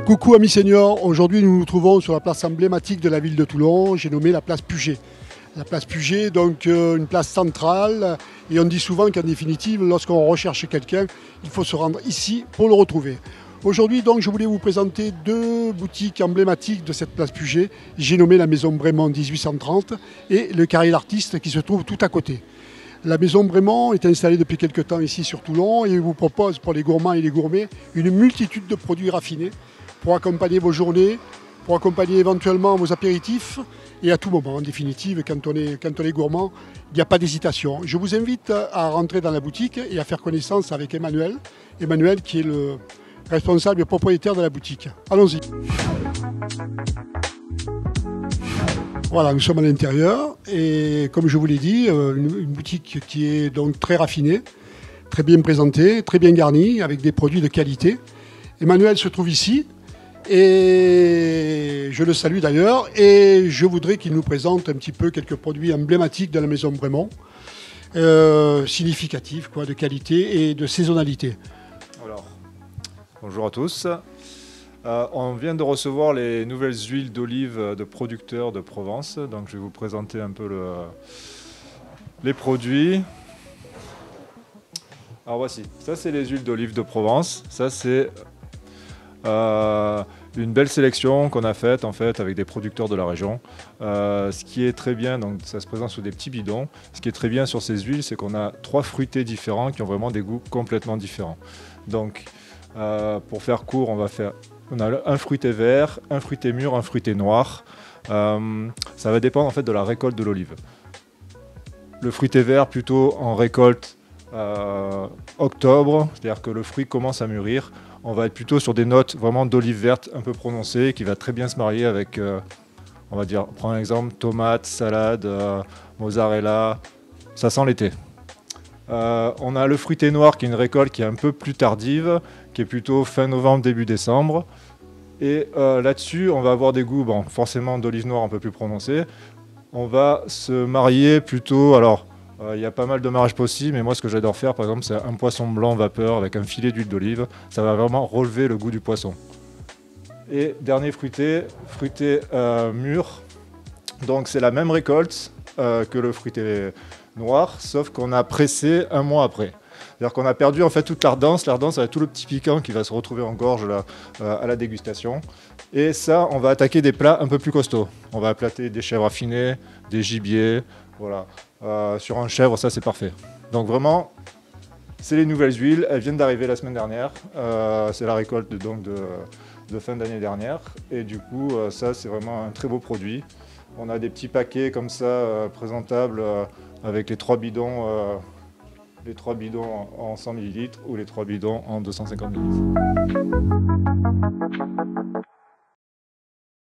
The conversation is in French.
Coucou amis seniors, aujourd'hui nous nous trouvons sur la place emblématique de la ville de Toulon, j'ai nommé la place Puget. La place Puget, donc une place centrale, et on dit souvent qu'en définitive, lorsqu'on recherche quelqu'un, il faut se rendre ici pour le retrouver. Aujourd'hui donc je voulais vous présenter deux boutiques emblématiques de cette place Puget. J'ai nommé la maison Brémond 1830 et le Carré l'Artiste qui se trouve tout à côté. La maison Brémond est installée depuis quelques temps ici sur Toulon et vous propose pour les gourmands et les gourmets une multitude de produits raffinés pour accompagner vos journées, pour accompagner éventuellement vos apéritifs et à tout moment. En définitive, quand on est gourmand, il n'y a pas d'hésitation. Je vous invite à rentrer dans la boutique et à faire connaissance avec Emmanuel. Emmanuel qui est le responsable et propriétaire de la boutique. Allons-y. Voilà, nous sommes à l'intérieur et comme je vous l'ai dit, une boutique qui est donc très raffinée, très bien présentée, très bien garnie, avec des produits de qualité. Emmanuel se trouve ici et je le salue d'ailleurs et je voudrais qu'il nous présente un petit peu quelques produits emblématiques de la maison Brémond, significatifs, de qualité et de saisonnalité. Alors, bonjour à tous. On vient de recevoir les nouvelles huiles d'olive de producteurs de Provence. Donc je vais vous présenter un peu les produits. Alors voici, ça c'est les huiles d'olive de Provence. Ça c'est une belle sélection qu'on a faite en fait avec des producteurs de la région. Ce qui est très bien, donc ça se présente sous des petits bidons. Ce qui est très bien sur ces huiles, c'est qu'on a 3 fruités différents qui ont vraiment des goûts complètement différents. Donc pour faire court, on a un fruité vert, un fruité mûr, un fruité noir. Ça va dépendre en fait de la récolte de l'olive. Le fruité vert plutôt en récolte octobre, c'est-à-dire que le fruit commence à mûrir. On va être plutôt sur des notes vraiment d'olive verte un peu prononcées qui va très bien se marier avec, on va dire, prends un exemple, tomate, salade, mozzarella, ça sent l'été. On a le fruité noir qui est une récolte qui est un peu plus tardive, qui est plutôt fin novembre, début décembre. Et là-dessus, on va avoir des goûts, forcément d'olive noire un peu plus prononcés. On va se marier plutôt, alors il y a pas mal de mariages possibles, mais moi ce que j'adore faire par exemple c'est un poisson blanc vapeur avec un filet d'huile d'olive. Ça va vraiment relever le goût du poisson. Et dernier fruité mûr. Donc c'est la même récolte que le fruité noir, sauf qu'on a pressé un mois après. C'est-à-dire qu'on a perdu en fait toute l'ardence avec tout le petit piquant qui va se retrouver en gorge là, à la dégustation. Et ça, on va attaquer des plats un peu plus costauds. On va applater des chèvres affinées, des gibiers, voilà. Sur un chèvre, ça c'est parfait. Donc vraiment, c'est les nouvelles huiles, elles viennent d'arriver la semaine dernière. C'est la récolte de fin d'année dernière. Et du coup, ça c'est vraiment un très beau produit. On a des petits paquets comme ça, présentables, avec les 3 bidons en 100 ml ou les 3 bidons en 250 ml.